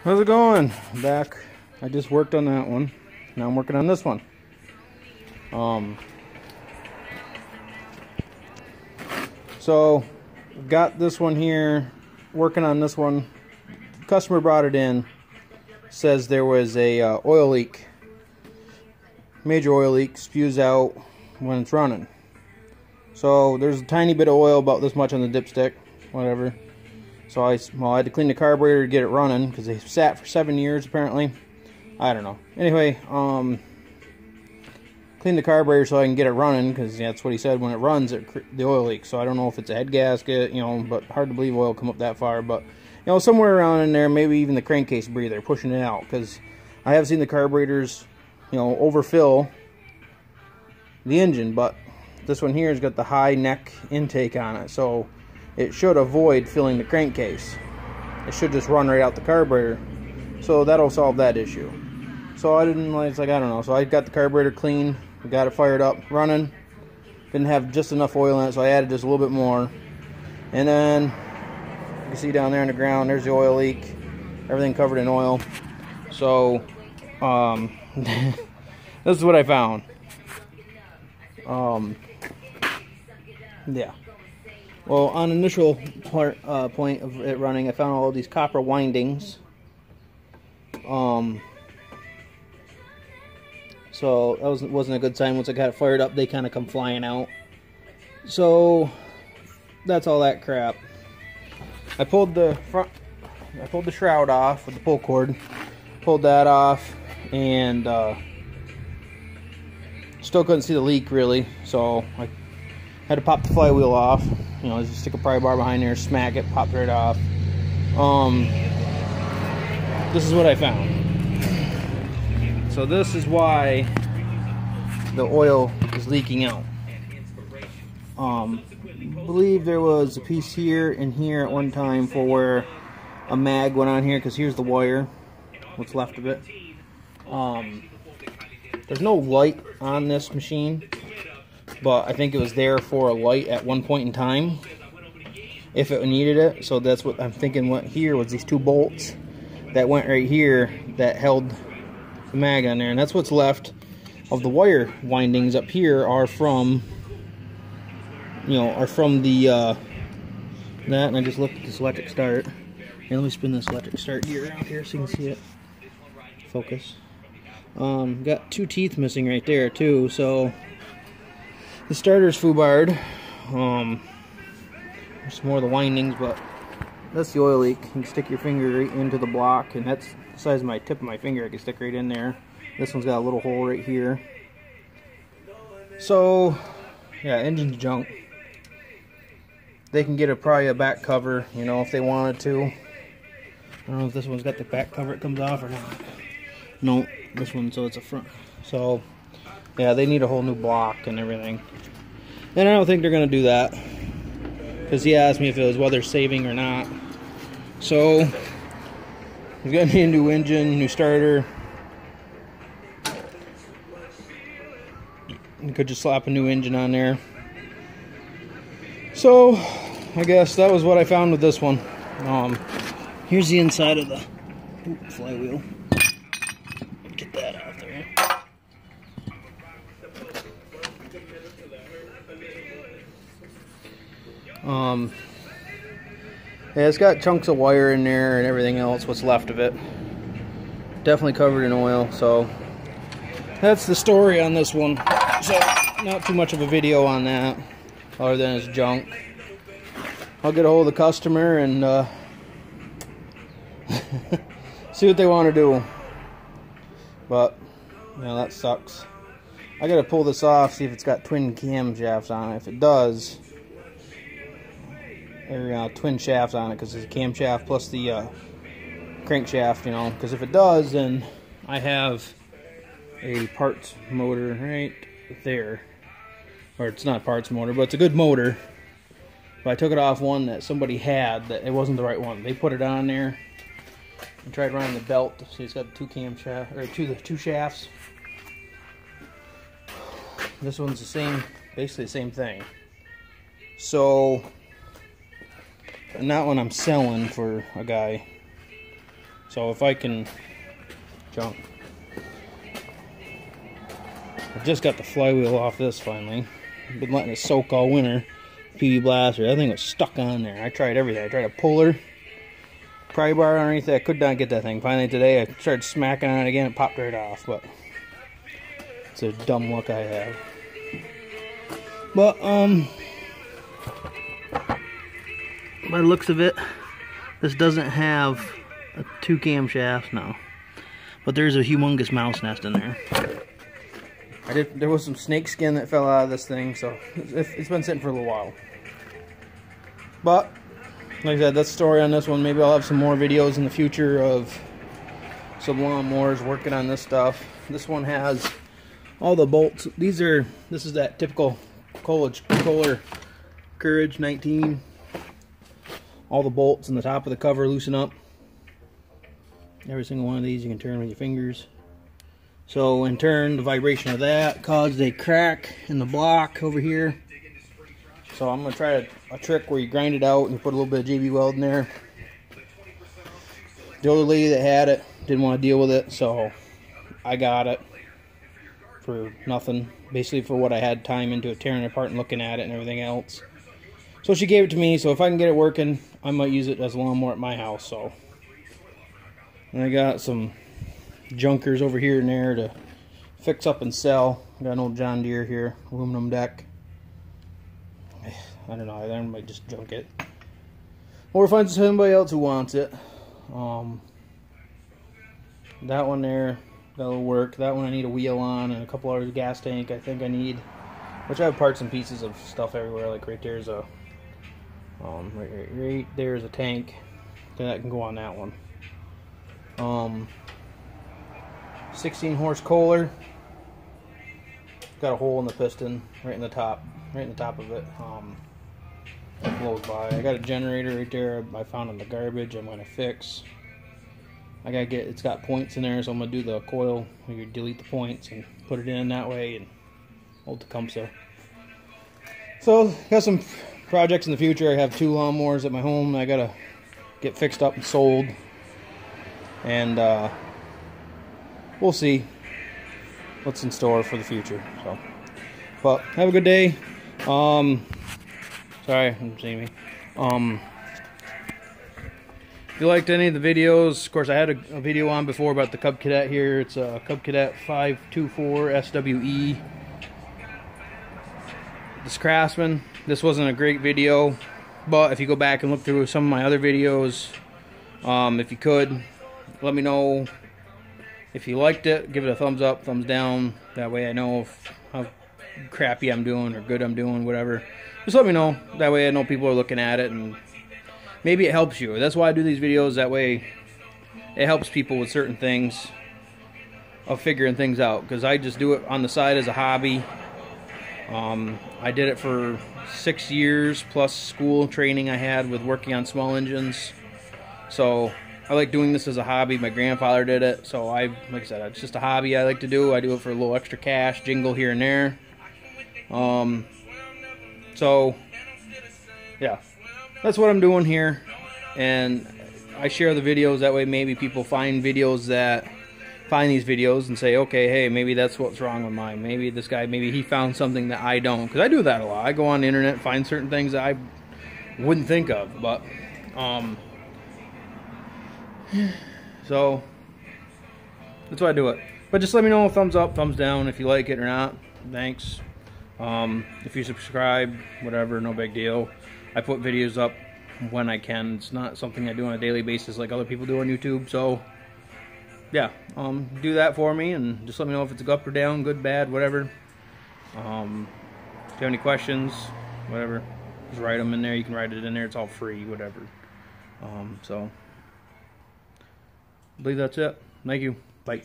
How's it going? Back. I just worked on that one. Now I'm working on this one. So got this one here, working on this one. Customer brought it in. Says there was a oil leak. Major oil leak, spews out when it's running. So there's a tiny bit of oil, about this much on the dipstick, whatever. So I had to clean the carburetor to get it running because they sat for 7 years apparently. I don't know. Anyway, clean the carburetor so I can get it running because that's what he said, when it runs the oil leaks. So I don't know if it's a head gasket, but hard to believe oil come up that far. But somewhere around in there, maybe even the crankcase breather pushing it out, because I have seen the carburetors overfill the engine, but this one here has got the high neck intake on it, so it should avoid filling the crankcase. It should just run right out the carburetor, so that'll solve that issue. So I don't know, so I got the carburetor clean, got it fired up, running. Didn't have just enough oil in it, so I added just a little bit more. And then you can see down there on the ground, there's the oil leak, everything covered in oil. So this is what I found. Yeah. Well, on initial point of it running, I found all these copper windings. So that wasn't a good sign. Once I got it fired up, they kind of come flying out. So that's all that crap. I pulled the shroud off with the pull cord. Pulled that off, and still couldn't see the leak really. So I had to pop the flywheel off. Just stick a pry bar behind there, smack it, pop right off. This is what I found. So this is why the oil is leaking out. I believe there was a piece here and here at one time for where a mag went on here, because here's the wire, what's left of it. There's no light on this machine, but I think it was there for a light at one point in time if it needed it. So that's what I'm thinking. What here was these two bolts that went right here that held the mag on there, and that's what's left of the wire windings up here are from the that. And I just looked at this electric start. Here, let me spin this electric start gear around here so you can see it. Focus. Got two teeth missing right there too, so the starter's foobarred. There's some more of the windings, but that's the oil leak. You can stick your finger right into the block, and that's the size of my tip of my finger. I can stick right in there. This one's got a little hole right here. So yeah, engine's junk. They can get probably a back cover, if they wanted to. I don't know if this one's got the back cover, it comes off or not. No, this one, so it's a front. So yeah, they need a whole new block and everything. And I don't think they're gonna do that, because he asked me if it was weather saving or not. So he's gonna need a new engine, new starter. You could just slap a new engine on there. So I guess that was what I found with this one. Here's the inside of the flywheel. Get that out there. Yeah, it's got chunks of wire in there and everything else, what's left of it. Definitely covered in oil, so that's the story on this one. So not too much of a video on that, other than it's junk. I'll get a hold of the customer and see what they want to do. But that sucks. I gotta pull this off, see if it's got twin camshafts on it. If it does, or twin shafts on it, because it's a camshaft plus the crankshaft, because if it does, then I have a parts motor right there. Or it's not a parts motor, but it's a good motor. But I took it off one that somebody had, that it wasn't the right one. They put it on there and tried running the belt. See, it's got two camshafts, or two shafts. This one's the same, basically the same thing. So, and that one I'm selling for a guy. So if I can jump. I've just got the flywheel off this finally. I've been letting it soak all winter. PB Blaster, that thing was stuck on there. I tried everything. I tried a puller, pry bar underneath it. I could not get that thing. Finally today I started smacking on it again. It popped right off, but it's a dumb luck I have. But by the looks of it, this doesn't have a 2 camshafts now, but there's a humongous mouse nest in there. There was some snake skin that fell out of this thing, so it's been sitting for a little while. But like I said, that's the story on this one. Maybe I'll have some more videos in the future of some lawnmowers working on this stuff. This one has all the bolts. This is that typical Kohler Courage 19. All the bolts in the top of the cover loosen up. Every single one of these you can turn with your fingers. So in turn, the vibration of that caused a crack in the block over here. So I'm going to try a trick where you grind it out and you put a little bit of JB Weld in there. The other lady that had it didn't want to deal with it, so I got it for nothing. Basically for what I had time into it, tearing it apart and looking at it and everything else. So she gave it to me, so if I can get it working, I might use it as a lawnmower at my house. So, and I got some junkers over here and there to fix up and sell. Got an old John Deere here, aluminum deck. I don't know, I might just junk it, or find somebody else who wants it. That one there, that'll work. That one I need a wheel on and a couple hours of gas tank. I think I need, which I have parts and pieces of stuff everywhere. Like right there's a right there's a tank that can go on that one. 16 horse Kohler. Got a hole in the piston right in the top of it. It blows by. I got a generator right there I found in the garbage. I'm gonna fix. It's got points in there, so I'm gonna do the coil. You delete the points and put it in that way and hold the Tecumseh. So got some projects in the future. I have 2 lawnmowers at my home I gotta get fixed up and sold, and we'll see what's in store for the future. So, but have a good day. Sorry, I'm seeing me. If you liked any of the videos, of course I had a video on before about the Cub Cadet here. It's a Cub Cadet 524 SWE. This Craftsman. This wasn't a great video, but if you go back and look through some of my other videos, if you could, let me know if you liked it. Give it a thumbs up, thumbs down. That way I know how crappy I'm doing or good I'm doing, whatever. Just let me know. That way I know people are looking at it and maybe it helps you. That's why I do these videos. That way it helps people with certain things of figuring things out, because I just do it on the side as a hobby. I did it for 6 years plus school training I had with working on small engines. So I like doing this as a hobby. My grandfather did it, so like I said, it's just a hobby I like to do. I do it for a little extra cash, jingle here and there. So yeah, that's what I'm doing here, and I share the videos. That way maybe people find these videos and say, okay, hey, maybe that's what's wrong with mine. Maybe this guy, maybe he found something that I don't, because I do that a lot. I go on the internet and find certain things that I wouldn't think of, but so that's why I do it. But just let me know, thumbs up, thumbs down, if you like it or not. Thanks. If you subscribe, whatever, no big deal. I put videos up when I can. It's not something I do on a daily basis like other people do on YouTube. So yeah, do that for me, and just let me know if it's up or down, good, bad, whatever. If you have any questions, whatever, just write them in there. You can write it in there. It's all free, whatever. So I believe that's it. Thank you. Bye.